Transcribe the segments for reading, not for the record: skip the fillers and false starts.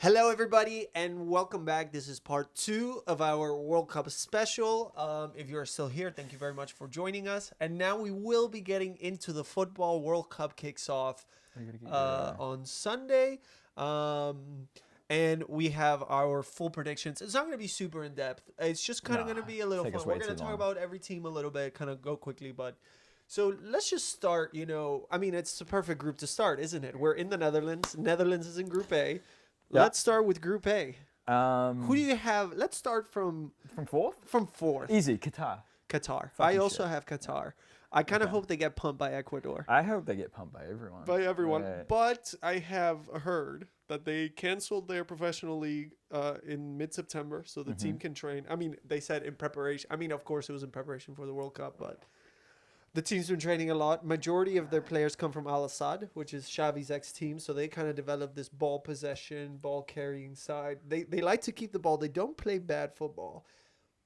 Hello, everybody, and welcome back. This is part 2 of our World Cup special. If you're still here, thank you very much for joining us. And now we will be getting into the football. World Cup kicks off on Sunday. And we have our full predictions. It's not going to be super in depth. It's just kind of going to be a little fun. We're going to talk about every team a little bit, kind of go quickly. But so let's just start. It's the perfect group to start, isn't it? We're in the Netherlands. Netherlands is in Group A. Yeah. Let's start with Group A. Who do you have? Let's start from fourth? From fourth. Easy, Qatar. I also have Qatar. I kind of hope they get pumped by Ecuador. I hope they get pumped by everyone. Right. But I have heard that they canceled their professional league in mid-September so the team can train. I mean, they said in preparation. I mean, of course, it was in preparation for the World Cup, but the team's been training a lot. Majority of their players come from Al Assad, which is Xavi's ex-team. So they kind of developed this ball possession, ball carrying side. They like to keep the ball. They don't play bad football,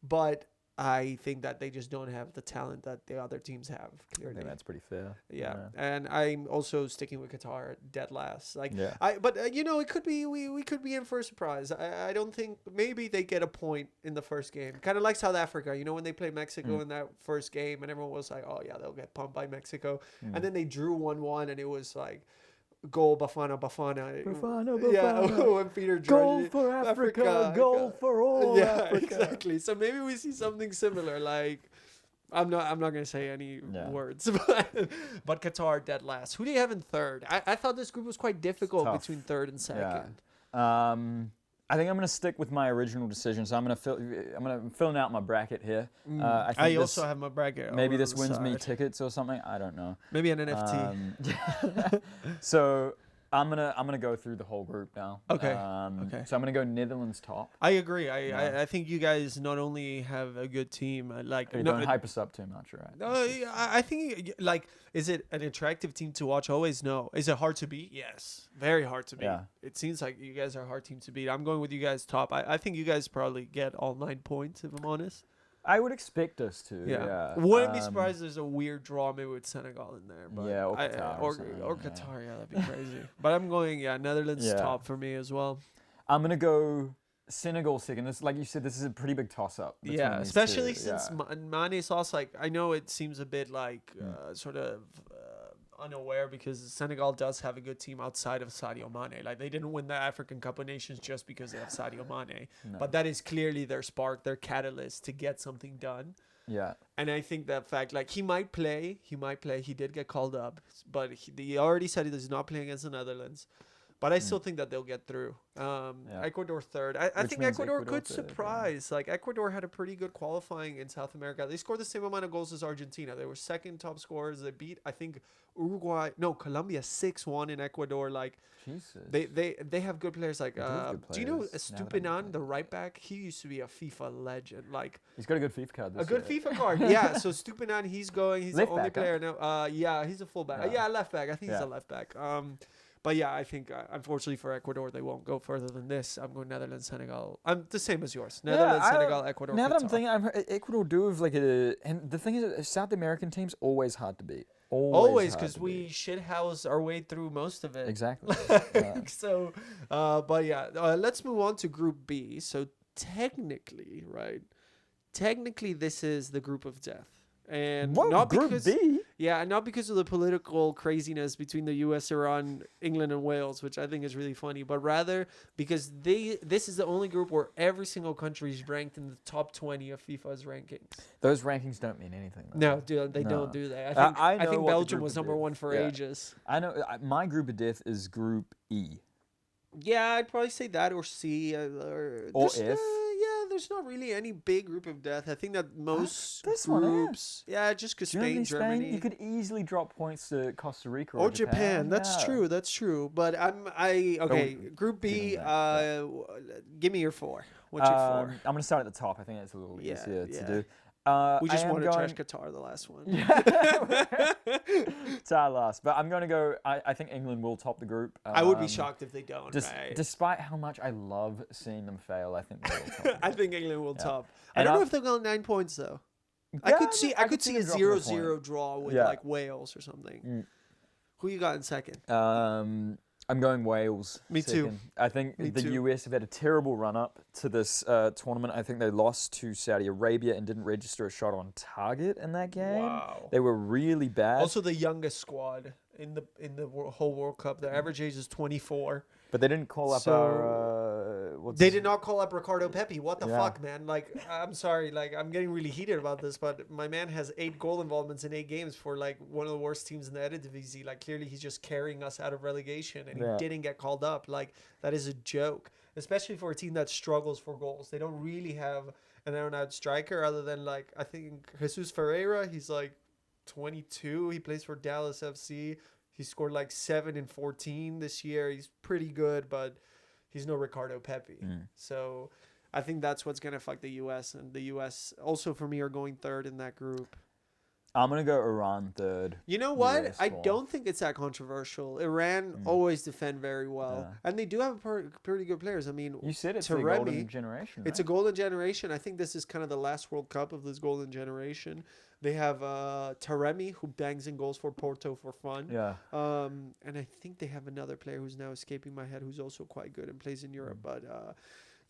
but I think that they just don't have the talent that the other teams have. Clearly. I think that's pretty fair. Yeah. And I'm also sticking with Qatar dead last. It could be we could be in for a surprise. I don't think maybe they get a point in the first game. Kind of like South Africa, when they played Mexico in that first game, and everyone was like, "Oh yeah, they'll get pumped by Mexico," and then they drew 1-1, and it was like, goal Bafana. Yeah, when Peter goal for Africa, goal for all Africa. Exactly. So maybe we see something similar. Like, I'm not gonna say any words, but Qatar dead last. Who do you have in third? I thought this group was quite difficult between third and second. Yeah. I think I'm going to stick with my original decision, so I'm filling out my bracket here. I also have my bracket. Maybe this wins me tickets or something. I don't know. Maybe an NFT. So I'm gonna go through the whole group now. Okay. So I'm gonna go Netherlands top. I agree. I think you guys not only have a good team, don't hype us up too much, right? No, I think is it an attractive team to watch? Always no. Is it hard to beat? Yes, very hard to beat. Yeah. It seems like you guys are a hard team to beat. I'm going with you guys top. I think you guys probably get all 9 points if I'm honest. I would expect us to. Yeah. Wouldn't be surprised if there's a weird draw maybe with Senegal in there. But or Qatar. Or Qatar, that'd be crazy. But I'm going, Netherlands top for me as well. I'm going to go Senegal second. This, like you said, this is a pretty big toss-up. Yeah, especially since Mane's lost. I know it seems a bit sort of unaware because Senegal does have a good team outside of Sadio Mane. Like, they didn't win the African Cup of Nations just because they have Sadio Mane. No. But that is clearly their spark, their catalyst to get something done. Yeah. And I think that fact, he might play. He did get called up, but he already said he does not play against the Netherlands. But I still think that they'll get through. Ecuador third. I think Ecuador could surprise. Yeah. Ecuador had a pretty good qualifying in South America. They scored the same amount of goals as Argentina. They were second top scorers. They beat, I think, Colombia 6-1 in Ecuador. Jesus. They have good players. Do you know Stupinan, the right back? He used to be a FIFA legend. He's got a good FIFA card. FIFA card. Yeah. So Stupinan, he's going. He's left the only back, player now. He's a fullback. Left back. I think he's a left back. But I think unfortunately for Ecuador, they won't go further than this. I'm going Netherlands, Senegal. I'm the same as yours. Netherlands, Senegal, Ecuador. Now Qatar. that I'm thinking, Ecuador do have and the thing is, South American teams always hard to beat. Always, because we shithouse our way through most of it. Exactly. So, let's move on to Group B. So technically, this is the group of death. And not Group because B? Yeah, not because of the political craziness between the US, Iran, England, and Wales, which I think is really funny, but rather because this is the only group where every single country is ranked in the top 20 of FIFA's rankings. Those rankings don't mean anything, though. No, dude, they don't do that. I think Belgium was number one for ages. I know. My group of death is Group E. Yeah, I'd probably say that or C. Or F. There's not really any big group of death. I think that most this groups, just because Germany. You could easily drop points to Costa Rica or Japan. That's true. But Group B. Give me your 4. What's your 4? I'm gonna start at the top. I think that's a little easier to do. We just want to trash Qatar, the last one. Qatar last. But I'm going to go, I think England will top the group. I would be shocked if they don't, Despite how much I love seeing them fail, I think they will top. I think England will top. I don't know if they'll go 9 points, though. I could see a 0-0 draw with Wales or something. Who you got in second? I'm going Wales. Me too. second. I think the US have had a terrible run-up to this tournament. I think they lost to Saudi Arabia and didn't register a shot on target in that game. Wow. They were really bad. Also, the youngest squad in the whole World Cup. The average age is 24. But they didn't call up They did not call up Ricardo Pepi. What the fuck, man? Like, I'm sorry. Like, I'm getting really heated about this, but my man has 8 goal involvements in 8 games for, like, one of the worst teams in the Eredivisie. Like, clearly he's just carrying us out of relegation, and he didn't get called up. Like, that is a joke, especially for a team that struggles for goals. They don't really have an out-and-out striker other than, like, I think Jesus Ferreira. He's, like, 22. He plays for Dallas FC. He scored like 7 in 14 this year. He's pretty good, but he's no Ricardo Pepi. So I think that's what's going to fuck the U.S. And the U.S. also, for me, are going third in that group. I'm going to go Iran third. You know what? US I fourth. don't think it's that controversial. Iran always defend very well. And they do have pretty good players. I mean, You said it's Taremi, the golden generation, right? It's a golden generation. I think this is kind of the last World Cup of this golden generation. They have Taremi, who bangs in goals for Porto for fun. Yeah. And I think they have another player who's now escaping my head, who's also quite good and plays in Europe. But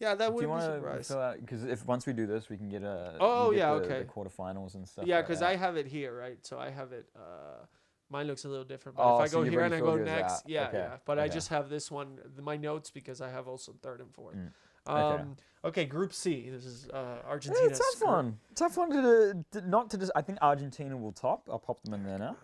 yeah, that Do wouldn't you be want to surprised. fill out? Because if once we do this, we can get a. Oh, we get yeah, the, okay. The quarterfinals and stuff. Yeah, like because that. I have it here, right? So I have it. Mine looks a little different. But Oh, if I so go you've here and already I go filled yours next, out. yeah, Okay, yeah. But I okay. just have this one, my notes, because I have also third and fourth. Okay. Okay, Group C. This is Yeah, Argentina. it's tough one. Tough one to not to. I think Argentina will top. I'll pop them in there now.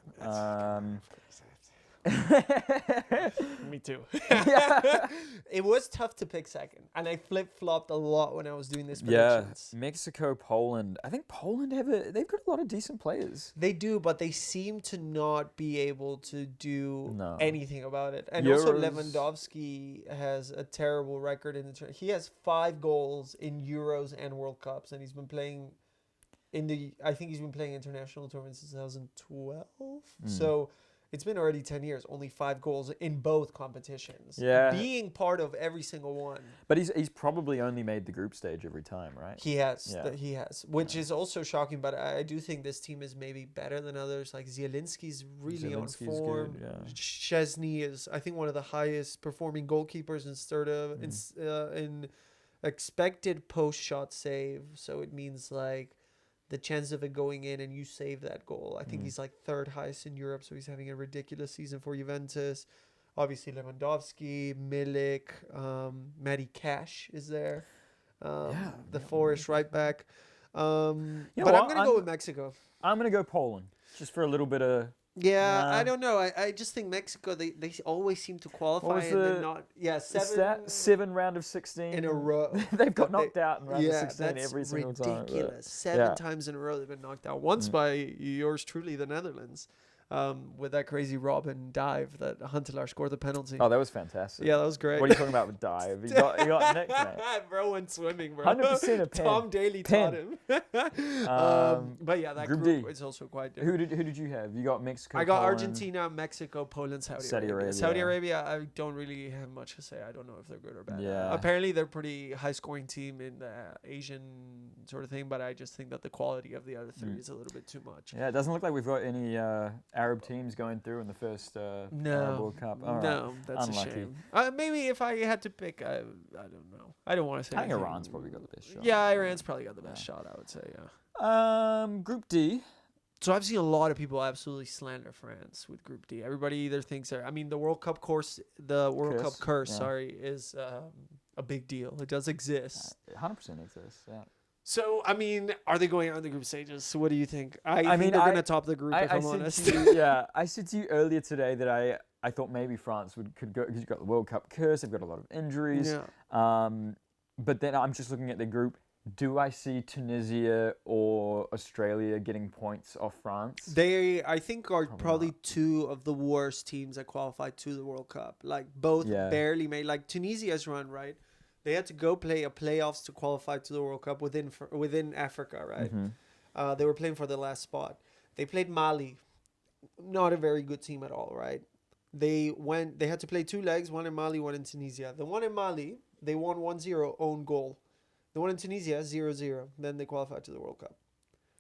Me too. Yeah. It was tough to pick second, and I flip-flopped a lot when I was doing this Yeah, predictions. Mexico, Poland. I think Poland they've got a lot of decent players. They do, but they seem to not be able to do No. anything about it. And also Euros- Lewandowski has a terrible record in the he has 5 goals in Euros and World Cups, and he's been playing I think he's been playing international tournaments since 2012. So it's been already 10 years, only 5 goals in both competitions. Yeah. Being part of every single one. But he's probably only made the group stage every time, right? He has. Yeah. He has. Which is also shocking, but I do think this team is maybe better than others. Like Zielinski's really Zielinski's on form. good, yeah. Szczesny is, I think, one of the highest performing goalkeepers in expected post-shot save. So it means like the chance of it going in and you save that goal. I think he's like 3rd highest in Europe, so he's having a ridiculous season for Juventus. Obviously Lewandowski, Milik, Matty Cash is there. The Forest right back. You know But what? I'm going to go with Mexico. I'm gonna go Poland just for a little bit of. Yeah, Nah. I don't know. I just think Mexico, they always seem to qualify was and then the- not. Yeah, Is that 7 round of 16 in a row. They've got But knocked out in round of yeah, 16 that's every single time. ridiculous. but- 7 yeah. times in a row they've been knocked out. Once by yours truly, the Netherlands, with that crazy Robin dive that Huntelaar scored the penalty. Oh, that was fantastic. Yeah, that was great. What are you talking about with dive? You got nicked, mate. Bro went swimming, bro. 100% a pen. Tom Daly Pen. taught him. Um, But yeah, that Group group D. is also quite different. Who did you have? You got Mexico. I got Poland. Argentina, Mexico, Poland, Saudi Saudi Arabia. Arabia. Saudi Arabia, I don't really have much to say. I don't know if they're good or bad. Yeah. Apparently, they're pretty high-scoring team in the Asian sort of thing, but I just think that the quality of the other 3 is a little bit too much. Yeah, it doesn't look like we've got any Arab teams going through in the first Arab World Cup. All right. No, that's Unlucky. a shame. Maybe if I had to pick, I don't know. I don't want to say. I think anything. Iran's probably got the best shot. Yeah, Iran's probably got the best shot. I would say, yeah. Group D. So I've seen a lot of people absolutely slander France with Group D. Everybody either thinks I mean the World Cup Curse, curse, yeah. sorry, is a big deal. It does exist. 100% exists. Yeah. So I mean, are they going out in the group stages? So what do you think? I mean, think they're gonna top the group if I'm said honest. to you, yeah, I said to you earlier today that I thought maybe France could go because you've got the World Cup curse. They've got a lot of injuries. Yeah. But then I'm just looking at the group. Do I see Tunisia or Australia getting points off France? They, I think, are probably not. 2 of the worst teams that qualified to the World Cup. Like both Yeah. barely made. Like Tunisia's run, right? They had to go play a playoffs to qualify to the World Cup within Africa, right? They were playing for the last spot. They played Mali, not a very good team at all, right? They had to play 2 legs, one in Mali, one in Tunisia. The one in Mali, they won 1-0 own goal. The one in Tunisia, 0-0. Then they qualified to the World Cup.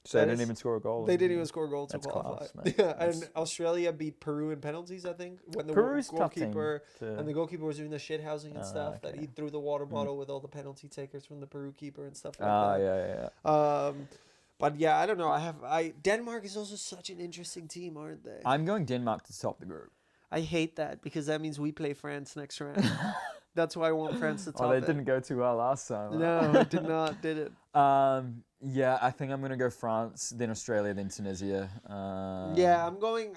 So they didn't even score a goal. They didn't even score a goal to That's qualify. class, Yeah, and Australia beat Peru in penalties, I think, when the Peru's goalkeeper to... and the goalkeeper was doing the shit housing and stuff. okay. That he threw the water bottle with all the penalty takers from the Peru keeper and stuff like that. Yeah. But yeah, I don't know. Denmark is also such an interesting team, aren't they? I'm going Denmark to top the group. I hate that because that means we play France next round. That's why I want France to top they didn't go too well last time. No, it did not, did it? Yeah, I think I'm gonna go France, then Australia, then Tunisia. Yeah, I'm going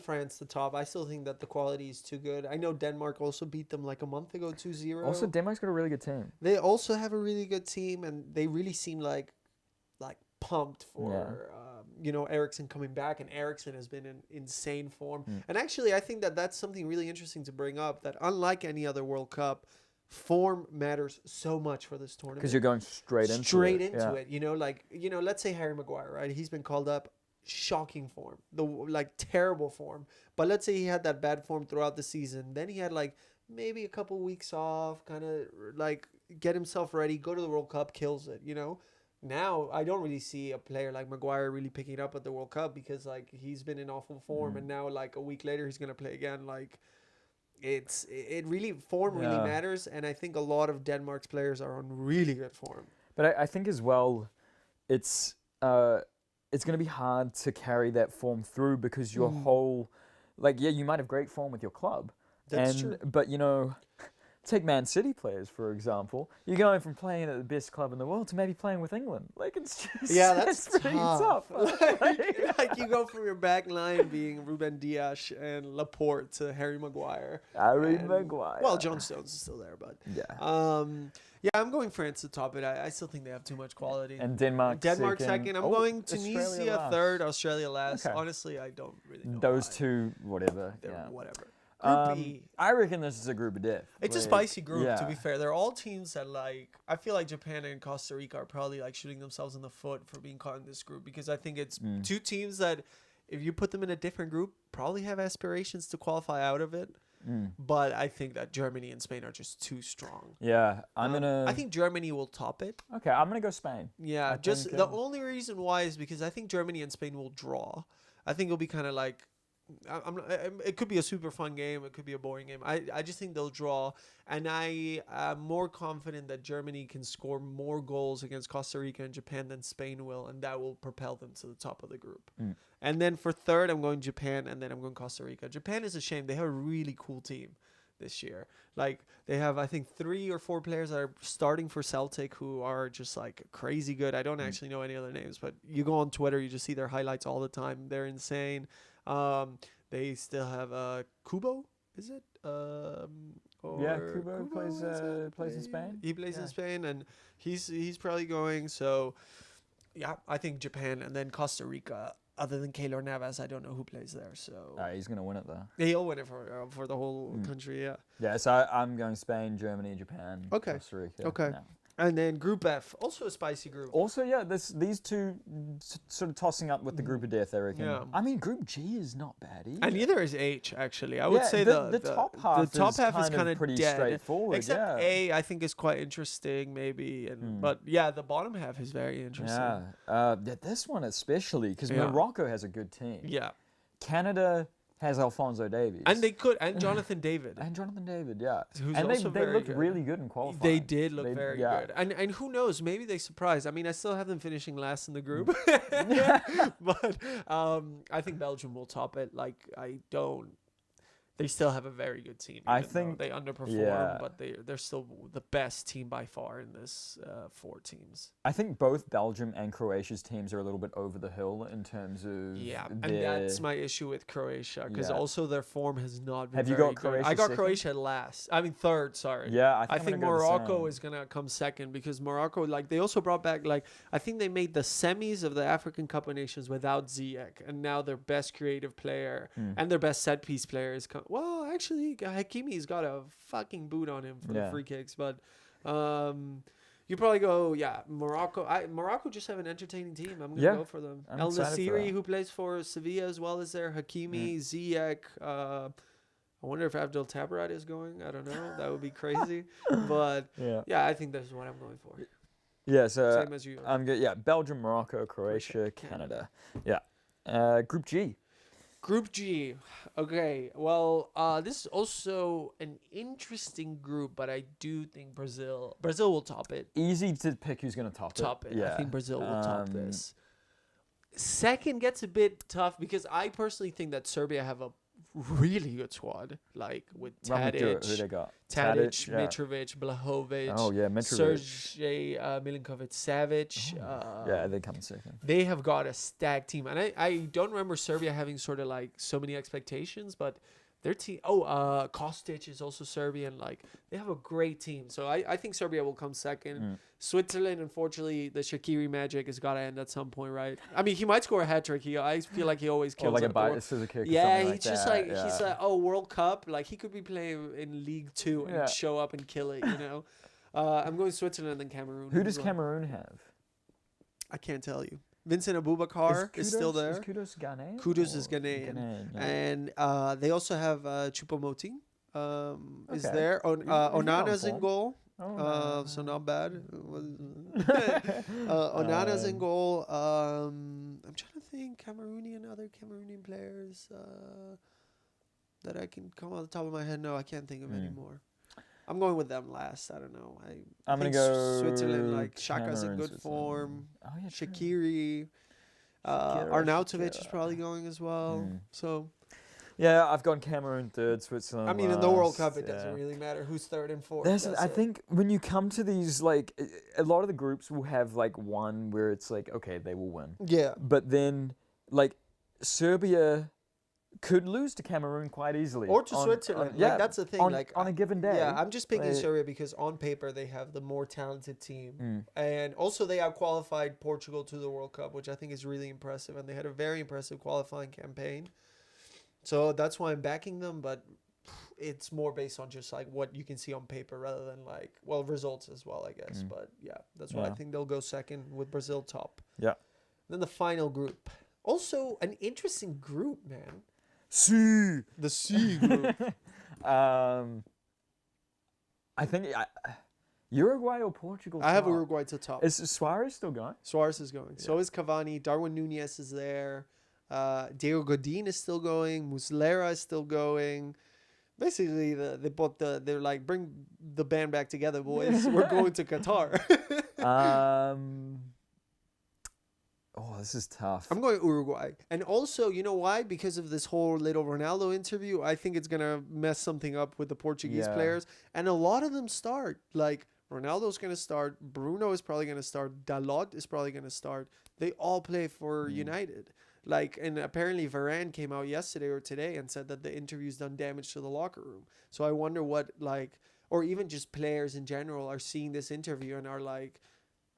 France to top. I still think that the quality is too good. I know Denmark also beat them like a month ago, 2-0. Also, Denmark's got a really good team. They also have a really good team, and they really seem like pumped for Eriksen coming back, and Eriksen has been in insane form. And actually, I think that that's something really interesting to bring up, that unlike any other World Cup, form matters so much for this tournament. Because you're going straight into it. Let's say Harry Maguire, right? He's been called up, shocking form, terrible form. But let's say he had that bad form throughout the season. Then he had maybe a couple weeks off, kind of get himself ready, go to the World Cup, kills it, Now, I don't really see a player like Maguire really picking it up at the World Cup because, he's been in awful form, and now, a week later, he's going to play again. Form really matters, and I think a lot of Denmark's players are on really good form. But I think as well, it's going to be hard to carry that form through because your whole, you might have great form with your club. That's true. But, take Man City players, for example. You're going from playing at the best club in the world to maybe playing with England. It's just... Yeah, that's pretty tough. You go from your back line being Ruben Dias and Laporte to Harry Maguire. Maguire. Well, John Stones is still there, but... Yeah. I'm going France to top it. I still think they have too much quality. And Denmark second. I'm going Tunisia third, Australia last. Okay. Honestly, I don't really know Those why. two, whatever. Whatever. Group E. I reckon this is a group of death. It's a spicy group, to be fair. They're all teams that, I feel like Japan and Costa Rica are probably, shooting themselves in the foot for being caught in this group, because I think it's two teams that, if you put them in a different group, probably have aspirations to qualify out of it. But I think that Germany and Spain are just too strong. Yeah, I think Germany will top it. Okay, I'm gonna go Spain. Yeah, the only reason why is because I think Germany and Spain will draw. I think it'll be kind of it could be a super fun game. It could be a boring game. I just think they'll draw, and I am more confident that Germany can score more goals against Costa Rica and Japan than Spain will, and that will propel them to the top of the group. And then for third, I'm going Japan, and then I'm going Costa Rica. Japan is a shame. They have a really cool team this year. They have, I think, 3 or 4 players that are starting for Celtic who are just crazy good. I don't actually know any other names, but you go on Twitter, you just see their highlights all the time. They're insane. They still have Kubo, is it? Kubo plays in Spain. He plays in Spain, and he's probably going. So, yeah, I think Japan, and then Costa Rica. Other than Keylor Navas, I don't know who plays there. So he's gonna win it though. He'll win it for the whole country. Yeah. Yeah. So I'm going Spain, Germany, Japan, Costa Rica. Okay. No. And then Group F, also a spicy group. Also, yeah, these two sort of tossing up with the group of death, I reckon. Yeah. I mean, Group G is not bad either. And neither is H, actually. I would say the top half is kind of pretty dead. straightforward. Except A, I think, is quite interesting, maybe. But yeah, the bottom half is very interesting. Yeah. This one especially, because Morocco has a good team. Yeah. Canada has Alphonso Davies. And Jonathan David. Yeah. Who's and also they looked really good in qualifying. They did look very good. And who knows, maybe they surprised. I mean, I still have them finishing last in the group. But I think Belgium will top it. They still have a very good team. I think they underperform, but they're still the best team by far in this 4 teams. I think both Belgium and Croatia's teams are a little bit over the hill in terms of and that's my issue with Croatia, because also their form has not been. Have you got Croatia? I got second? Croatia last. I mean third. Sorry. Yeah, I think Morocco is gonna come second, because Morocco, they also brought back I think they made the semis of the African Cup of Nations without Ziyech, and now their best creative player and their best set piece player is well, actually, Hakimi's got a fucking boot on him for the free kicks. But you probably go, Morocco. Morocco just have an entertaining team. I'm going to go for them. El Nassiri, who plays for Sevilla as well, is there. Hakimi, Ziyech. I wonder if Abdel Tabarat is going. I don't know. That would be crazy. But, I think that's what I'm going for. Yeah, so Same as you. I'm good. Yeah, Belgium, Morocco, Croatia, Canada. Yeah. Group G. Group G. Okay. Well, this is also an interesting group, but I do think Brazil will top it. Easy to pick who's going to top it. I think Brazil will top this. Second gets a bit tough because I personally think that Serbia have a really good squad, like with Tadic, who they got? Tadic, yeah. Mitrovic, Blahovic, Oh yeah, Mitrovic. Sergej Milinkovic, Savic. Yeah, they come second. They have got a stacked team, and I don't remember Serbia having sort of like so many expectations, but their team. Kostic is also Serbian. Like they have a great team, so I think Serbia will come second. Switzerland, unfortunately, the Shaqiri magic has got to end at some point, right? I mean, he might score a hat trick. I feel like he always kills. Like a bite scissor kick. Yeah, he's like just that. he's like World Cup. Like he could be playing in League 2 and show up and kill it. You know, I'm going Switzerland and then Cameroon. Who does Cameroon have? I can't tell you. Vincent Abubakar is still there. Is Kudus Ghanaian? Kudus is Ghanaian. Yeah. And they also have Choupo-Moting is there. Onana's in goal. So not bad. Onana's in goal. I'm trying to think other Cameroonian players that I can come on the top of my head. No, I can't think of anymore. I'm going with them last. I don't know. I'm going to go Switzerland. Like Shaka's in good form. Oh, yeah, Shaqiri. Arnautovic is probably going as well. So. Yeah, I've gone Cameroon third, Switzerland. I mean, in the World Cup, it doesn't really matter who's third and fourth. I think when you come to these, like, a lot of the groups will have, like, one where it's like, okay, they will win. Yeah. But then, like, Serbia could lose to Cameroon quite easily. Or to Switzerland. Like, that's the thing. On a given day. Yeah, I'm just picking Serbia because on paper they have the more talented team. And also they have qualified Portugal to the World Cup, which I think is really impressive. And they had a very impressive qualifying campaign. So that's why I'm backing them, but it's more based on just like what you can see on paper rather than like, well, results as well, I guess. But yeah, that's why I think they'll go second with Brazil top. Yeah. Then the final group. Also an interesting group, man. The C group. I think Uruguay or Portugal. I have Uruguay to top. Is Suarez still going? Suarez is going. Yeah. So is Cavani. Darwin Nunez is there. Diego Godin is still going. Muslera is still going. Basically, they're like, bring the band back together, boys. We're going to Qatar. This is tough. I'm going Uruguay. And also, you know why? Because of this whole little Ronaldo interview, I think it's going to mess something up with the Portuguese players. And a lot of them start. Like, Ronaldo's going to start. Bruno is probably going to start. Dalot is probably going to start. They all play for United. Like, and apparently Varane came out yesterday or today and said that the interview's done damage to the locker room. So I wonder what, like, or even just players in general are seeing this interview and are like,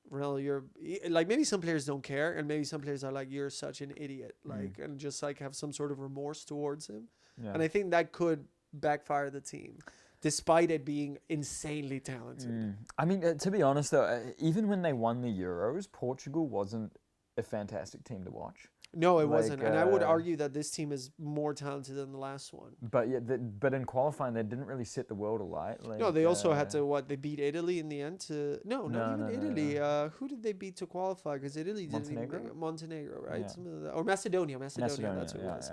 well, you're like, maybe some players don't care, and maybe some players are like, you're such an idiot, like, and just like have some sort of remorse towards him. Yeah. And I think that could backfire the team, despite it being insanely talented. I mean, to be honest though, even when they won the Euros, Portugal wasn't a fantastic team to watch. No, it wasn't, and I would argue that this team is more talented than the last one. But yeah, but in qualifying, they didn't really set the world alight. Like, no, they also had to they beat Italy in the end to not even Italy. No. Who did they beat to qualify? Because Italy didn't even Montenegro, right? Yeah. Or Macedonia. That's what it was.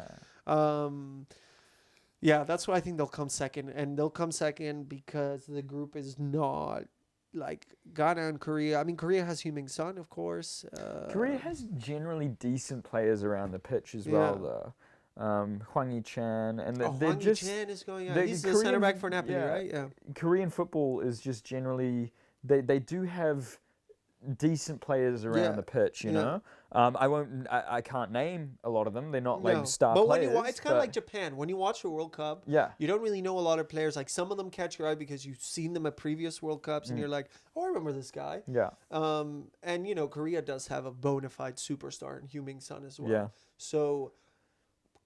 Yeah, that's why I think they'll come second, and they'll come second because the group is not. Like Ghana and Korea. I mean, Korea has Heung-min Son, of course. Korea has generally decent players around the pitch as well, though. Hwang Hee-chan. And Hwang Hee-chan is going out. He's the center back for Napoli, right? Yeah. Korean football is just generally... They do have decent players around the pitch, you know? I can't name a lot of them. They're not like star players. But it's kind of like Japan. When you watch the World Cup, you don't really know a lot of players. Like some of them catch your eye because you've seen them at previous World Cups and you're like, oh, I remember this guy. Yeah. And, you know, Korea does have a bona fide superstar in Heung-min Son as well. Yeah. So...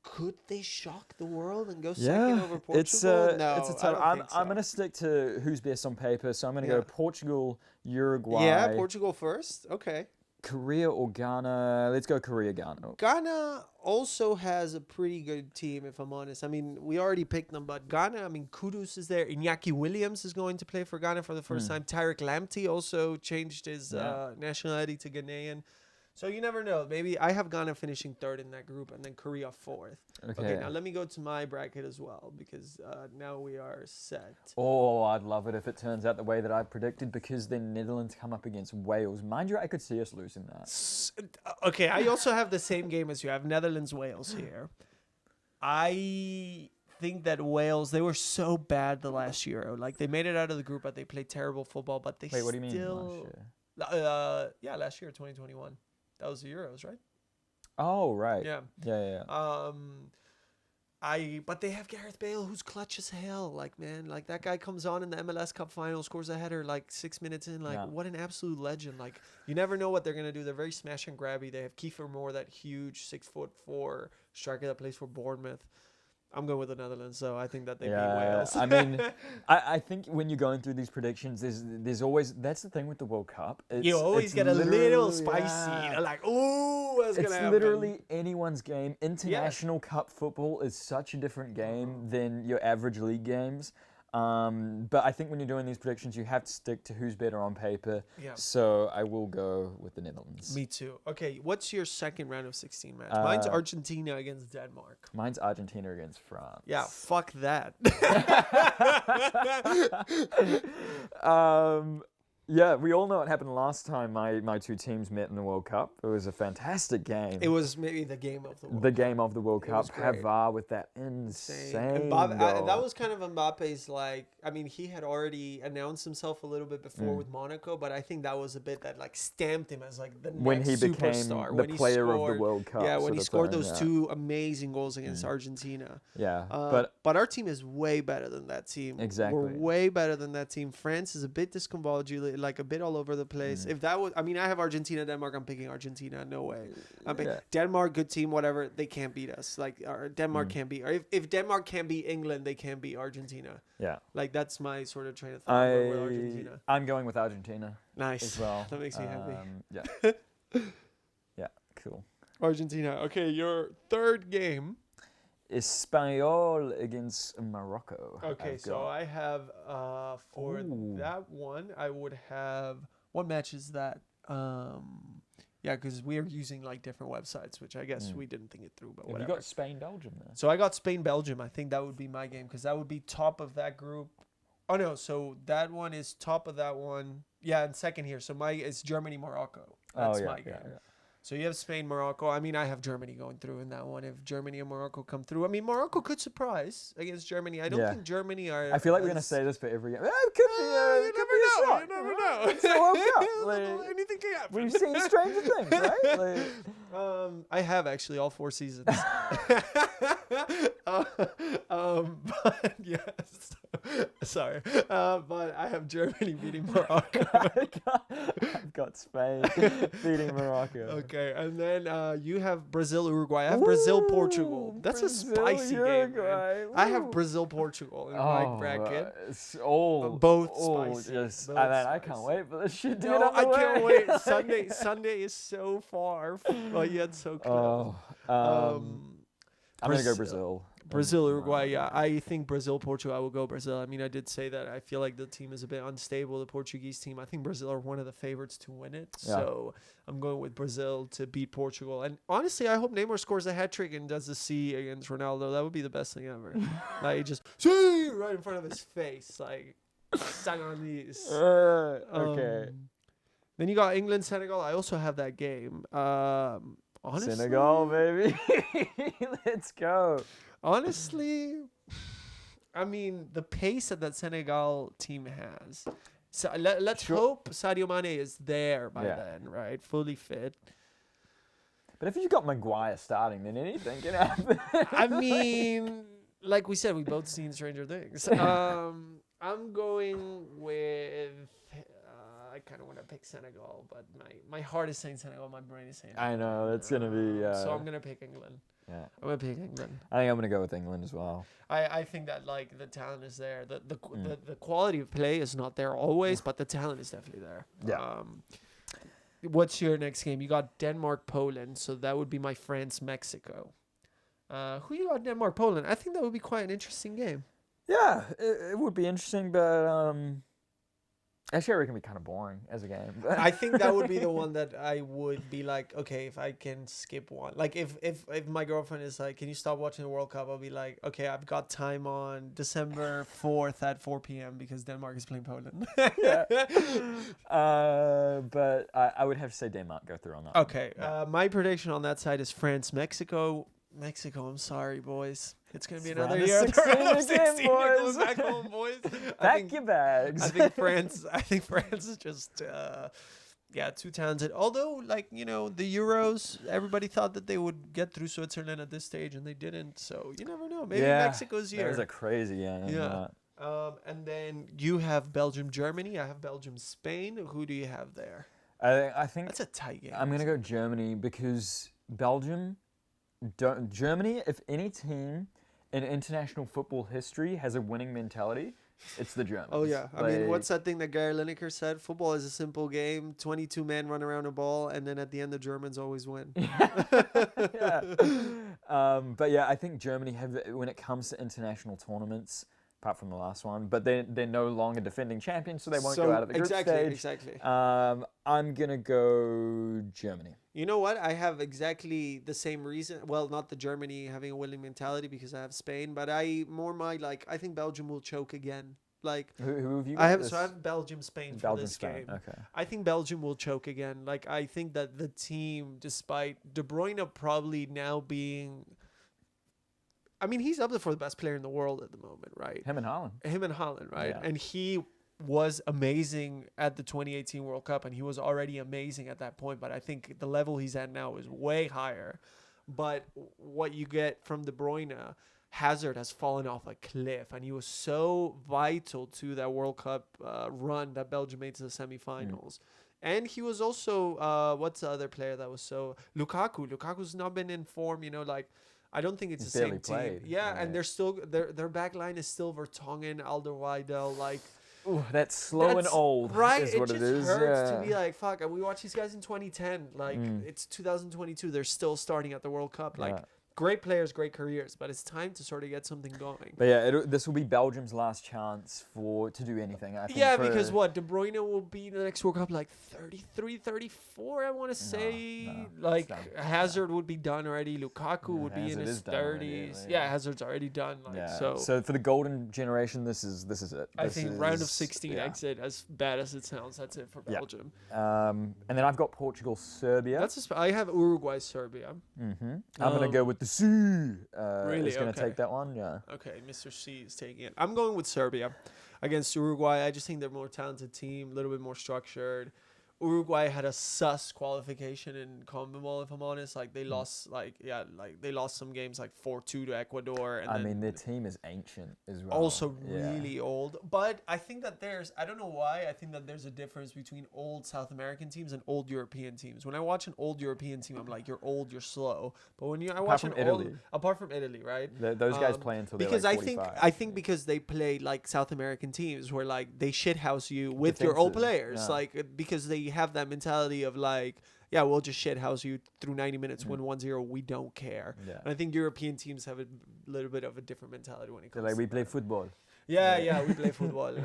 could they shock the world and go second over Portugal? It's a tough. I'm going to stick to who's best on paper. So I'm going to go Portugal, Uruguay. Yeah, Portugal first. Okay. Korea or Ghana? Let's go Korea, Ghana. Ghana also has a pretty good team, if I'm honest. I mean, we already picked them, but Ghana, I mean, Kudus is there. Iñaki Williams is going to play for Ghana for the first time. Tarek Lamptey also changed his nationality to Ghanaian. So you never know. Maybe I have Ghana finishing third in that group and then Korea fourth. Okay, now let me go to my bracket as well because now we are set. Oh, I'd love it if it turns out the way that I predicted because then Netherlands come up against Wales. Mind you, I could see us losing that. Okay, I also have the same game as you. I have Netherlands-Wales here. I think that Wales, they were so bad the last Euro. Like, they made it out of the group, but they played terrible football. But they Wait, what do you mean last year? Yeah, last year, 2021. That was the Euros, right? Oh, right. Yeah. But they have Gareth Bale, who's clutch as hell. Like, man, like that guy comes on in the MLS Cup final, scores a header like 6 minutes in. Like, what an absolute legend. Like, you never know what they're gonna do. They're very smash and grabby. They have Kiefer Moore, that huge 6'4" striker that plays for Bournemouth. I'm going with the Netherlands, so I think that they beat Wales. I mean, I think when you're going through these predictions, there's always, that's the thing with the World Cup. You always get a little spicy. Like, ooh, what's going to happen? It's literally anyone's game. International Cup football is such a different game than your average league games. But I think when you're doing these predictions, you have to stick to who's better on paper. Yeah. So I will go with the Netherlands. Me too. Okay, what's your second round of 16 match? Mine's Argentina against Denmark. Mine's Argentina against France. Yeah, fuck that. Yeah, we all know what happened last time my two teams met in the World Cup. It was a fantastic game. It was maybe the game of the World Cup. The game of the World Cup. Pavard with that insane goal. That was kind of Mbappe's, like, I mean, he had already announced himself a little bit before with Monaco, but I think that was a bit that, like, stamped him as, like, the when next he became superstar. the player of the World Cup. Yeah, when he scored those two amazing goals against Argentina. Yeah. But our team is way better than that team. Exactly. We're way better than that team. France is a bit discombobulated, like a bit all over the place. If that was, I mean, I have Argentina, Denmark. I'm picking Argentina. No way. I'm picking Denmark, good team, whatever. They can't beat us. Like, Denmark can't beat. Or if Denmark can't beat England, they can't beat Argentina. Yeah. Like, that's my sort of train of thought with Argentina. I'm going with Argentina. Nice. As well. That makes me happy. Yeah. Yeah. Cool. Argentina. Okay, your third game. Espanyol against Morocco. Okay, so I have for that one, I would have. What match is that? Yeah, because we are using like different websites, which I guess we didn't think it through, but whatever. You got Spain, Belgium there. So I got Spain, Belgium. I think that would be my game because that would be top of that group. Oh no, so that one is top of that one. Yeah, and second here. So it's Germany, Morocco. That's my game. Yeah. So you have Spain, Morocco. I mean, I have Germany going through in that one. If Germany and Morocco come through, I mean, Morocco could surprise against Germany. I don't think Germany are. I feel like we're gonna say this for every game. It could be. You never know. It's the World Cup. Anything can happen. We've seen stranger things, right? I have actually all 4 seasons. But yes, sorry. But I have Germany beating Morocco. I've got Spain beating Morocco. Okay, and then you have Brazil, Uruguay. I have Brazil, Portugal. That's a spicy game, man. I have Brazil, Portugal in my bracket. Both spicy. Just, I can't wait for this shit to get I can't wait. Sunday is so far, but yet so close. I'm gonna go Brazil. Brazil, Uruguay, yeah. I think Brazil, Portugal, I will go Brazil. I mean, I did say that I feel like the team is a bit unstable, the Portuguese team. I think Brazil are one of the favorites to win it. Yeah. So I'm going with Brazil to beat Portugal. And honestly, I hope Neymar scores a hat-trick and does the C against Ronaldo. That would be the best thing ever. Like, just see right in front of his face. Like, sang on these. Okay. Then you got England, Senegal. I also have that game. Honestly, Senegal, baby. Let's go. Honestly, I mean, the pace that Senegal team has. So let's hope Sadio Mane is there by then, right? Fully fit. But if you got Maguire starting, then anything can happen. I mean, like we said, we both seen Stranger Things. I'm going with... I kind of want to pick Senegal, but my heart is saying Senegal, my brain is saying I know, that's going to be... so I'm going to pick England. Yeah. I'm going to pick England. I think I'm going to go with England as well. I think that, like, the talent is there. The quality of play is not there always, but the talent is definitely there. Yeah. what's your next game? You got Denmark, Poland, so that would be my France, Mexico. Who you got Denmark, Poland? I think that would be quite an interesting game. Yeah, it would be interesting, but actually, I reckon it'd be kind of boring as a game. I think that would be the one that I would be like, okay, if I can skip one. Like, if my girlfriend is like, can you stop watching the World Cup? I'll be like, okay, I've got time on December 4th at 4 p.m. because Denmark is playing Poland. Yeah. But I would have to say Denmark go through on that. Okay. My prediction on that side is France, Mexico. Mexico, I'm sorry, boys. It's going to be another year. Round of 16 again, boys. Back home, boys. Pack your bags. I think France is just, too talented. Although, like, you know, the Euros, everybody thought that they would get through Switzerland at this stage, and they didn't. So you never know. Maybe Mexico's year. That was a crazy game. Yeah. And then you have Belgium, Germany. I have Belgium, Spain. Who do you have there? I think That's a tight game. I'm going to go Germany because Germany, if any team in international football history has a winning mentality, it's the Germans. Oh, yeah. I mean, what's that thing that Gary Lineker said? Football is a simple game. 22 men run around a ball, and then at the end, the Germans always win. Yeah. But yeah, I think Germany when it comes to international tournaments, apart from the last one, but they're no longer defending champions, so they won't go out of the group stage. Exactly. I'm going to go Germany. You know what? I have exactly the same reason. Well, not the Germany having a winning mentality because I have Spain, but I think Belgium will choke again. Like, who have you got? I have Belgium, Spain for this game. Okay. I think Belgium will choke again. Like, I think that the team, despite De Bruyne probably now being, I mean, he's up there for the best player in the world at the moment, right? Him and Haaland, right? Yeah. And he was amazing at the 2018 World Cup, and he was already amazing at that point. But I think the level he's at now is way higher. But what you get from De Bruyne, Hazard has fallen off a cliff, and he was so vital to that World Cup run that Belgium made to the semifinals. And he was also, what's the other player that was so... Lukaku. Lukaku's not been in form, you know, like... I don't think it's the same team. Yeah, and they're still... Their back line is still Vertonghen, Alderweireld, like... Ooh, that's slow and old, right? is what it is. It just hurts to be like, fuck, and we watched these guys in 2010. Like, it's 2022. They're still starting at the World Cup. Like, great players, great careers, but it's time to sort of get something going. But yeah, this will be Belgium's last chance to do anything, I think. Yeah, because what? De Bruyne will be the next World Cup like 33, 34, I want to say. Like, Hazard would be done already. Lukaku would be in his 30s. Yeah, Hazard's already done. Like, so for the golden generation, this is it. I think round of 16 exit, as bad as it sounds, that's it for Belgium. And then I've got Portugal, Serbia. I have Uruguay, Serbia. I'm going to go with the Really? Is going to take that one, yeah. Okay, Mr. C is taking it. I'm going with Serbia against Uruguay. I just think they're a more talented team, a little bit more structured. Uruguay had a sus qualification in CONMEBOL, if I'm honest. Like, they lost, they lost some games, like 4-2 to Ecuador. And I mean, their team is ancient as well. Also really old. But I think that I don't know why, I think that there's a difference between old South American teams and old European teams. When I watch an old European team, I'm like, you're old, you're slow. But when I watch apart from Italy, right? Those guys play until they're because like 45. I think because they play like South American teams where like they shithouse you with your old players, like because they have that mentality of like, yeah, we'll just shithouse you through 90 minutes, win 1-0, we don't care. And I think European teams have a little bit of a different mentality when it comes to we play football. Yeah, we play football.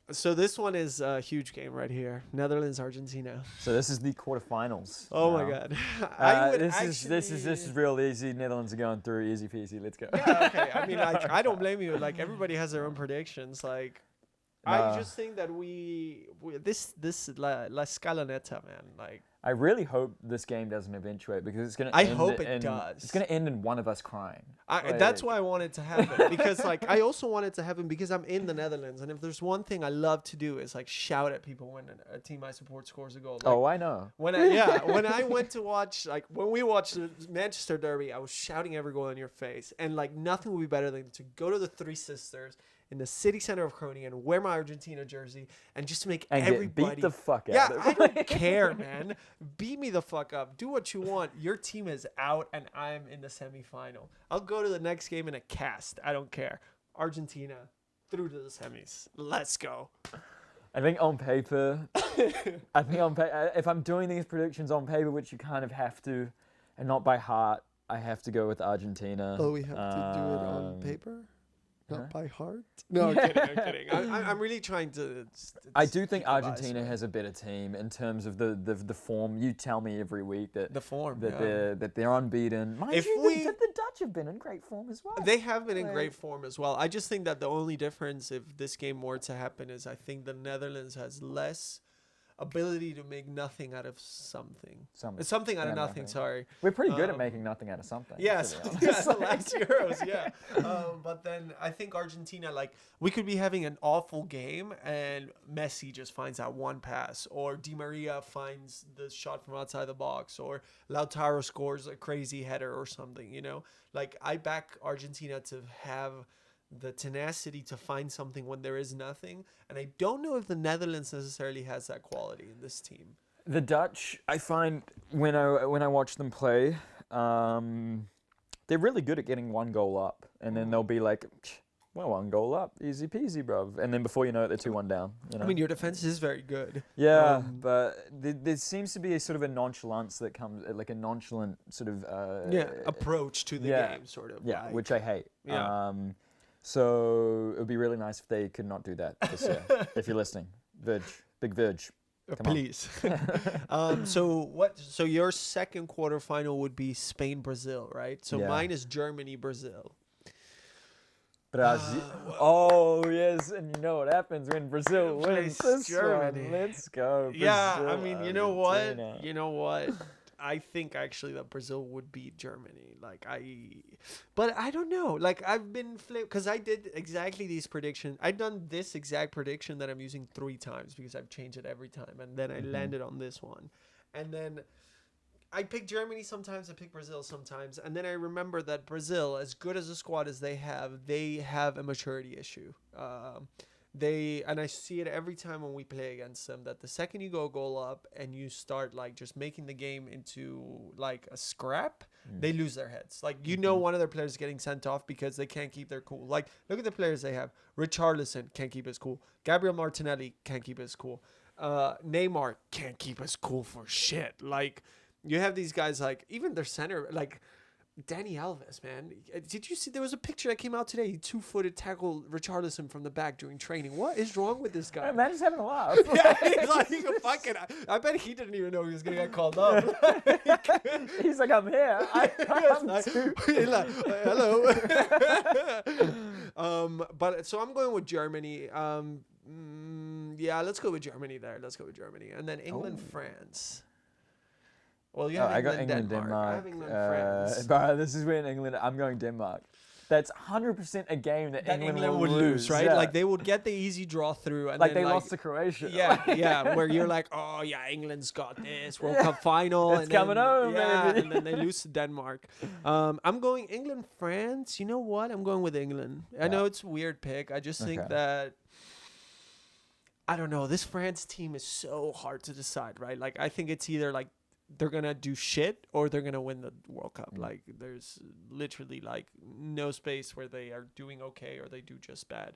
So this one is a huge game right here. Netherlands, Argentina. So this is the quarterfinals. Oh my god. This is real easy. Netherlands are going through, easy peasy. Let's go. Yeah, okay. I mean, like, I don't blame you. Like, everybody has their own predictions. Like, I just think that this La Scaloneta, man, like, I really hope this game doesn't eventuate because it's gonna. I hope it does. It's gonna end in one of us crying. That's why I want it to happen, because like I also want it to happen because I'm in the Netherlands, and if there's one thing I love to do is like shout at people when a team I support scores a goal. Like, I know. When I went to watch, like, when we watched the Manchester Derby, I was shouting every goal in your face, and like nothing would be better than to go to the Three Sisters in the city center of Groningen, wear my Argentina jersey, and just to make everybody beat the fuck out. Yeah, I don't care, man. Beat me the fuck up. Do what you want. Your team is out, and I'm in the semifinal. I'll go to the next game in a cast. I don't care. Argentina through to the semis. Let's go. I think on paper, if I'm doing these predictions on paper, which you kind of have to, and not by heart, I have to go with Argentina. Oh, we have to do it on paper? Not by heart? No, I'm kidding. I'm really trying to... I do think Argentina has a better team in terms of the form. You tell me every week that they're unbeaten. Mind you, the Dutch have been in great form as well. They have been in great form as well. I just think that the only difference if this game were to happen is I think the Netherlands has less ability to make nothing out of something. Something out of nothing, sorry. We're pretty good at making nothing out of something. Yes, the last Euros, yeah. But then I think Argentina, like, we could be having an awful game and Messi just finds that one pass, or Di Maria finds the shot from outside the box, or Lautaro scores a crazy header or something, you know? Like, I back Argentina to have the tenacity to find something when there is nothing. And I don't know if the Netherlands necessarily has that quality in this team. The Dutch, I find when I watch them play, they're really good at getting one goal up. And then they'll be like, well, one goal up, easy peasy, bruv. And then before you know it, they're 2-1 down. You know? I mean, your defense is very good. Yeah, but there seems to be a sort of a nonchalance that comes, like a nonchalant sort of... approach to the game, sort of. Yeah, like, which I hate. Yeah. So it would be really nice if they could not do that this year. If you're listening, Big Virg, please. So your second quarterfinal would be Spain Brazil, right? So mine is Germany Brazil. Brazil. Oh yes, and you know what happens when Brazil wins this Germany. one. Let's go. Brazil, yeah, I mean, you know Argentina. what? You know what? I think actually that Brazil would beat Germany. But I don't know. Like, I've been flipped because I did exactly these predictions. I've done this exact prediction that I'm using 3 times because I've changed it every time, and then I landed on this one. And then I pick Germany sometimes, I pick Brazil sometimes, and then I remember that Brazil, as good as a squad as they have a maturity issue. And I see it every time when we play against them, that the second you go a goal up and you start like just making the game into like a scrap, they lose their heads. Like, you know, one of their players is getting sent off because they can't keep their cool. Like, look at the players they have. Richarlison can't keep his cool. Gabriel Martinelli can't keep his cool. Neymar can't keep his cool for shit. Like, you have these guys, like, even their center, like Dani Alves, man. Did you see there was a picture that came out today? He 2-footed tackled Richarlison from the back during training. What is wrong with this guy? Man, just having a laugh. Yeah, he's like, fucking. I bet he didn't even know he was gonna get called up. He's like, I'm here. He's like, hello. But so I'm going with Germany. Yeah, let's go with Germany there. Let's go with Germany, and then England, France. Well, you have I got England, Denmark. I have England, France. But this is where in England, I'm going Denmark. That's 100% a game that England would lose, right? Yeah. Like, they would get the easy draw through. And like, then, they lost to Croatia. Yeah, where you're like, oh, yeah, England's got this World Cup final. It's coming home, baby. And then they lose to Denmark. I'm going England, France. You know what? I'm going with England. I know it's a weird pick. I just think that, I don't know, this France team is so hard to decide, right? Like, I think it's either like they're gonna do shit or they're gonna win the World Cup. Like, there's literally like no space where they are doing okay or they do just bad.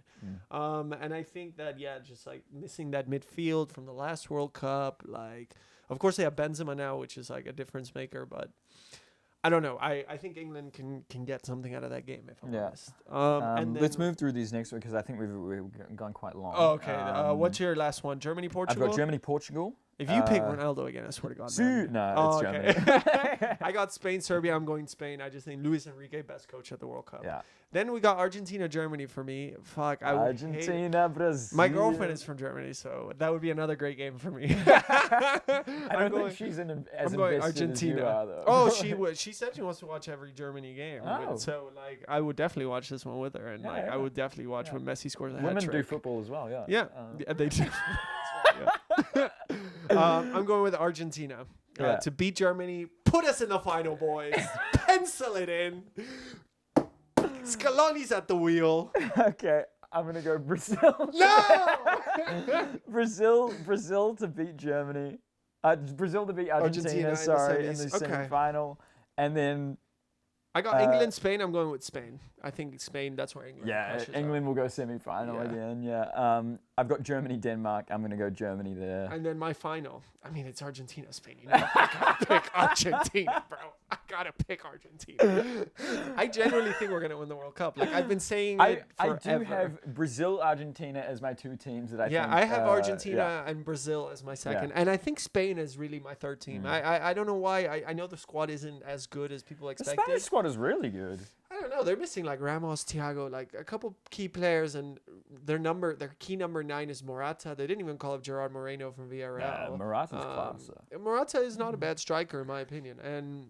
And I think that just like missing that midfield from the last World Cup. Like, of course they have Benzema now, which is like a difference maker, but I don't know. I think England can get something out of that game, if I'm honest. And let's move through these next week because I think we've gone quite long. Oh, okay. What's your last one? Germany, Portugal? I've got Germany, Portugal. If you pick Ronaldo again, I swear to God. No, it's Germany. I got Spain, Serbia. I'm going Spain. I just think Luis Enrique, best coach at the World Cup. Yeah. Then we got Argentina, Germany for me. Fuck, Argentina, Brazil. My girlfriend is from Germany, so that would be another great game for me. I don't think she's as invested Argentina. as you are, though. Oh, she would. She said she wants to watch every Germany game. Oh. So, like, I would definitely watch this one with her, and I would definitely watch when Messi scores a hat Women trick. do football as well, yeah. Yeah, they do. I'm going with Argentina to beat Germany. Put us in the final, boys. Pencil it in. Scaloni's at the wheel. Okay, I'm gonna go Brazil. No. Brazil to beat Germany. Brazil to beat Argentina. In in the Okay. semi-final, and then I got England, Spain. I'm going with Spain. I think Spain. That's where England. Yeah, England will go semi-final again. Yeah. I've got Germany, Denmark. I'm gonna go Germany there. And then my final. I mean, it's Argentina, Spain. You know, I gotta pick Argentina, bro. I gotta pick Argentina. I genuinely think we're gonna win the World Cup. Like I've been saying it forever. I do have Brazil, Argentina as my two teams that I think. I have Argentina and Brazil as my second, and I think Spain is really my third team. I don't know why. I know the squad isn't as good as people expected. The Spanish squad is really good. I don't know. They're missing like Ramos, Thiago, like a couple key players, and their key number 9 is Morata. They didn't even call up Gerard Moreno from Villarreal. Morata's class. Morata is not a bad striker in my opinion, and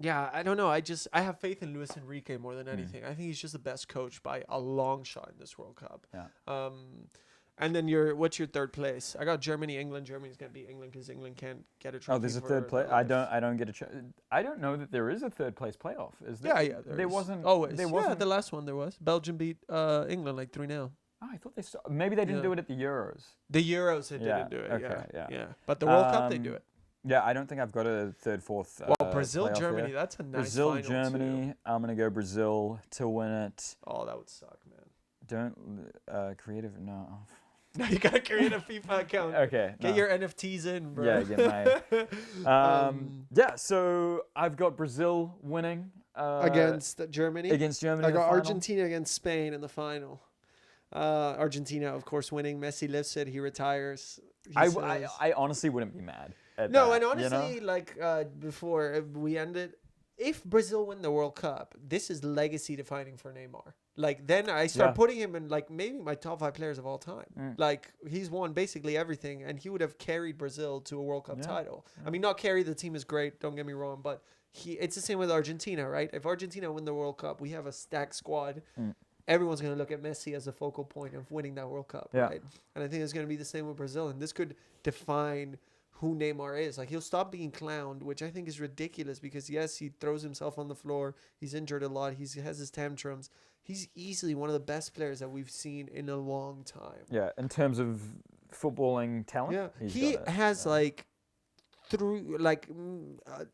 yeah, I don't know. I have faith in Luis Enrique more than anything. I think he's just the best coach by a long shot in this World Cup. Yeah. And then what's your third place? I got Germany, England. Germany's gonna beat England because England can't get a trophy. Oh, there's a third place. I don't get a. I don't know that there is a third place playoff. Is there? Yeah. There wasn't. Always. There wasn't. Yeah, the last one there was. Belgium beat England like 3-0. Oh, I thought maybe they didn't do it at the Euros. The Euros they didn't do it. Okay, yeah. But the World Cup they do it. Yeah, I don't think I've got a third, fourth. Well, Brazil, Germany, that's a nice Brazil, final Germany. too. I'm gonna go Brazil to win it. Oh, that would suck, man. Don't creative. No. Now you gotta create a FIFA account. Okay. Get your NFTs in, bro. Yeah, get my. Yeah. So I've got Brazil winning against Germany. Against Germany. I got Argentina against Spain in the final. Argentina, of course, winning. Messi lifts it. He retires. I honestly wouldn't be mad. And honestly, before we end it, if Brazil win the World Cup, this is legacy defining for Neymar. Like then I start putting him in like maybe my top 5 players of all time. Like he's won basically everything, and he would have carried Brazil to a World Cup title. I mean, not carry, the team is great. Don't get me wrong, but it's the same with Argentina, right? If Argentina win the World Cup, we have a stacked squad. Everyone's going to look at Messi as a focal point of winning that World Cup, right? And I think it's going to be the same with Brazil, and this could define who Neymar is. Like he'll stop being clowned, which I think is ridiculous because yes, he throws himself on the floor. He's injured a lot. He has his tantrums. He's easily one of the best players that we've seen in a long time. Yeah, in terms of footballing talent. Yeah, he has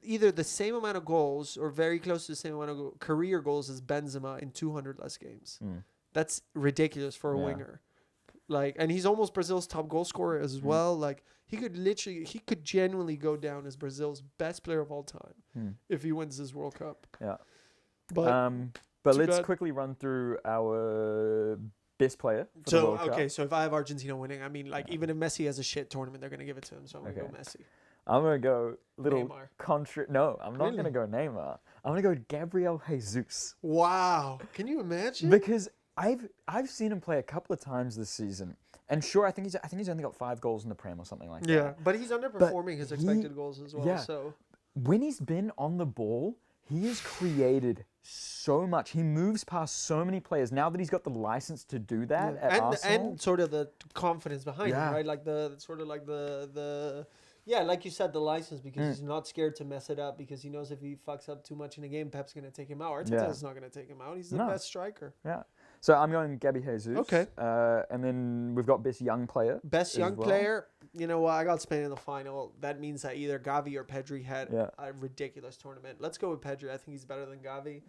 either the same amount of goals or very close to the same amount of career goals as Benzema in 200 less games. That's ridiculous for a winger. Like, and he's almost Brazil's top goal scorer as well. Like, he could genuinely go down as Brazil's best player of all time if he wins this World Cup. Yeah. But let's quickly run through our best player for the World Cup. So if I have Argentina winning, I mean, like, even if Messi has a shit tournament, they're going to give it to him. So I'm going to go Messi. I'm going to go Neymar. No, I'm not going to go Neymar. I'm going to go Gabriel Jesus. Wow. Can you imagine? Because I've seen him play a couple of times this season. And sure, I think he's only got 5 goals in the Prem or something like that. Yeah, but he's underperforming his expected goals as well. Yeah. So when he's been on the ball, he has created so much. He moves past so many players. Now that he's got the license to do that at Arsenal. And sort of the confidence behind him, right? Like like you said, the license, because he's not scared to mess it up because he knows if he fucks up too much in a game, Pep's going to take him out. Arteta's not going to take him out. He's the best striker. Yeah. So I'm going Gabby Jesus. Okay. And then we've got best young player. Best young player. You know what? I got Spain in the final. That means that either Gavi or Pedri had a ridiculous tournament. Let's go with Pedri. I think he's better than Gavi.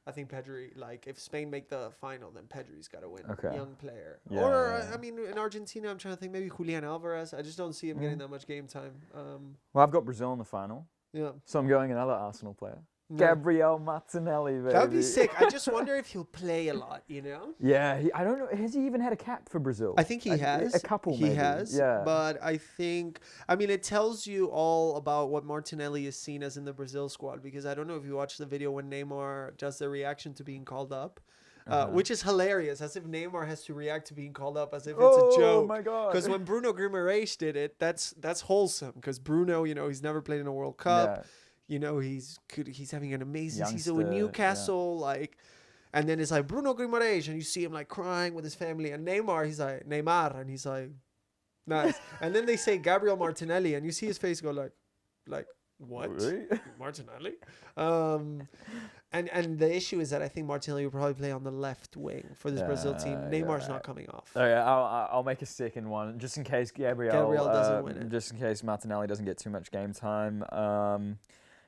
I think Pedri, like, if Spain make the final, then Pedri's got to win. Okay. Young player. Yeah, I mean, in Argentina, I'm trying to think maybe Julian Alvarez. I just don't see him getting that much game time. Well, I've got Brazil in the final. Yeah. So I'm going another Arsenal player. No. Gabriel Martinelli, baby. That would be sick. I just wonder if he'll play a lot, you know? Yeah, I don't know. Has he even had a cap for Brazil? I think he has. A couple, maybe. He has. Yeah. But I think, it tells you all about what Martinelli is seen as in the Brazil squad, because I don't know if you watched the video when Neymar does the reaction to being called up. Which is hilarious, as if Neymar has to react to being called up, as if it's a joke. Oh my god! Because when Bruno Guimaraes did it, that's wholesome. Because Bruno, he's never played in a World Cup. Yeah. He's having an amazing season with Newcastle, and then it's like Bruno Guimaraes, and you see him like crying with his family, and Neymar, he's like Neymar, and he's like nice, and then they say Gabriel Martinelli, and you see his face go like what? Really? Martinelli? And the issue is that I think Martinelli will probably play on the left wing for this Brazil team. Neymar's not coming off. Oh yeah, I'll make a second one just in case Gabriel doesn't win it. Just in case Martinelli doesn't get too much game time.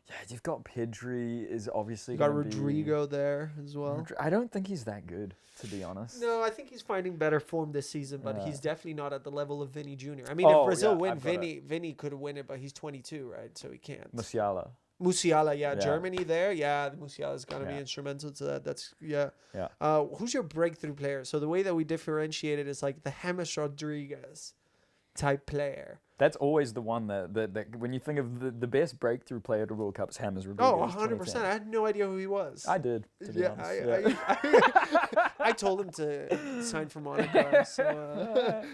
Yeah, you've got Pedri is obviously You got gonna be- Rodrigo there as well. I don't think he's that good, to be honest. No, I think he's finding better form this season, but Yeah. he's definitely not at the level of Vinny Jr. I mean, Oh, if Brazil yeah, win, I've got Vinny could win it, but he's 22, right? So he can't. Musiala. Musiala, yeah, Yeah. Germany there, yeah. Musiala's gonna be Yeah. instrumental to that. That's yeah. Yeah. Who's your breakthrough player? So the way that we differentiate it is like the James Rodriguez type player. That's always the one that when you think of the best breakthrough player to World Cup is James Rodriguez. Oh, 100%. I had no idea who he was. I did, to be yeah, honest. I told him to sign for Monaco. So,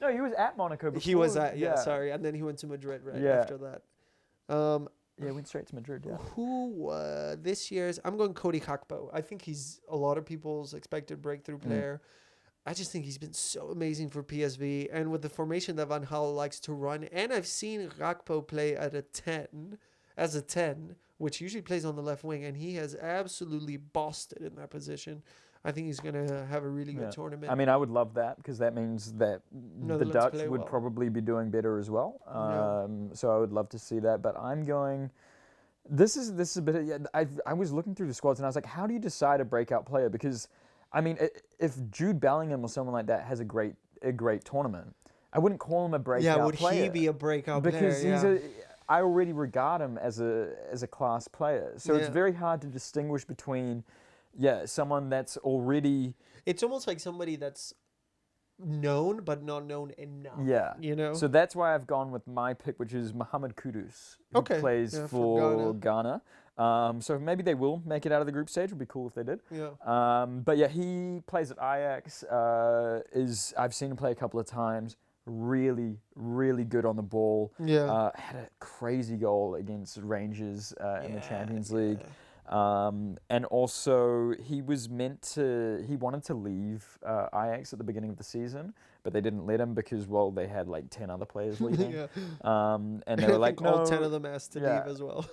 No, he was at Monaco before. he was at, sorry. And then he went to Madrid right after that. Yeah, went straight to Madrid, yeah. Who this year's... I'm going Cody Gakpo. I think he's a lot of people's expected breakthrough player. I just think he's been so amazing for PSV. And with the formation that Van Gaal likes to run. And I've seen Gakpo play at as a 10, which usually plays on the left wing. And he has absolutely bossed it in that position. I think he's going to have a really good tournament. I mean, I would love that because that means that the Dutch would probably be doing better as well. So I would love to see that. But I'm going... This is a bit... I was looking through the squads and I was like, how do you decide a breakout player? Because... I mean, if Jude Bellingham or someone like that has a great tournament, I wouldn't call him a breakout player. Yeah, would he be a breakout player? Because I already regard him as a class player. So it's very hard to distinguish between, someone that's already... It's almost like somebody that's known but not known enough. Yeah. You know? So that's why I've gone with my pick, which is Mohamed Kudus, who plays for Ghana. So maybe they will make it out of the group stage. It would be cool if they did. Yeah. But yeah, he plays at Ajax. I've seen him play a couple of times. Really, really good on the ball. Yeah. Had a crazy goal against Rangers in the Champions League. And also he wanted to leave Ajax at the beginning of the season, but they didn't let him because, well, they had like 10 other players leaving. And they were like, no. All 10 of them asked to leave as well.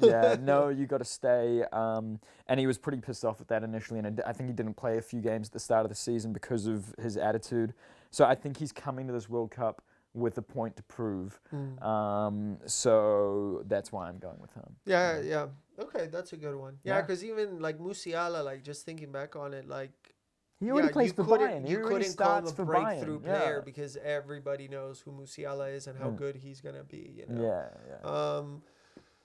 No, you got to stay. And he was pretty pissed off at that initially. And I think he didn't play a few games at the start of the season because of his attitude. So I think he's coming to this World Cup with a point to prove. So that's why I'm going with him. Yeah. Okay, that's a good one. Yeah, because even like Musiala, like just thinking back on it, like he already plays for Bayern. You couldn't call him a breakthrough player because everybody knows who Musiala is and how good he's gonna be. You know.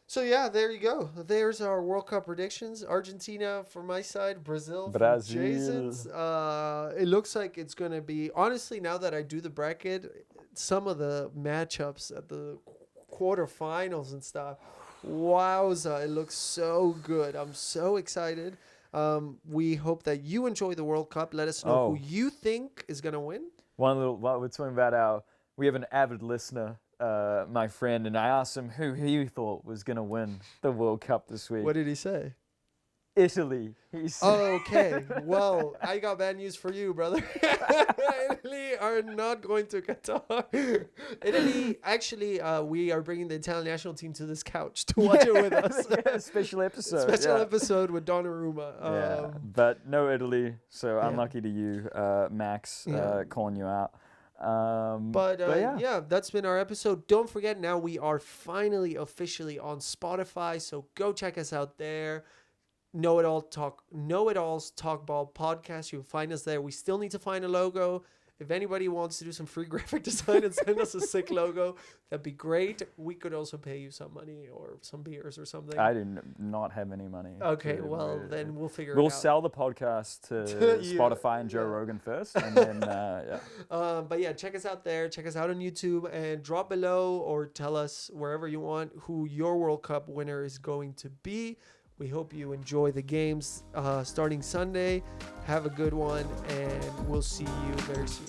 So yeah, there you go. There's our World Cup predictions. Argentina for my side, Brazil for Jason's. It looks like it's gonna be, honestly, now that I do the bracket, some of the matchups at the quarterfinals and stuff, wowza, it looks so good. I'm so excited. We hope that you enjoy the World Cup. Let us know who you think is gonna win. While we're talking about we have an avid listener, my friend, and I asked him who he thought was going to win the World Cup this week. What did he say? Italy. Okay. Well, I got bad news for you, brother. Italy are not going to Qatar. Italy, actually, we are bringing the Italian national team to this couch to watch it with us. Special episode. Special episode with Donnarumma. But no Italy, so unlucky to you, Max, calling you out. But that's been our episode. Don't forget, now we are finally officially on Spotify, so go check us out there. Know It All's Talk Ball podcast. You'll find us there. We still need to find a logo. If anybody wants to do some free graphic design and send us a sick logo, that'd be great. We could also pay you some money or some beers or something. I do not have any money. Okay, then we'll figure it out. We'll sell the podcast to Spotify and Joe Rogan first, and then But yeah, check us out there. Check us out on YouTube, and drop below or tell us wherever you want who your World Cup winner is going to be. We hope you enjoy the games starting Sunday. Have a good one, and we'll see you very soon.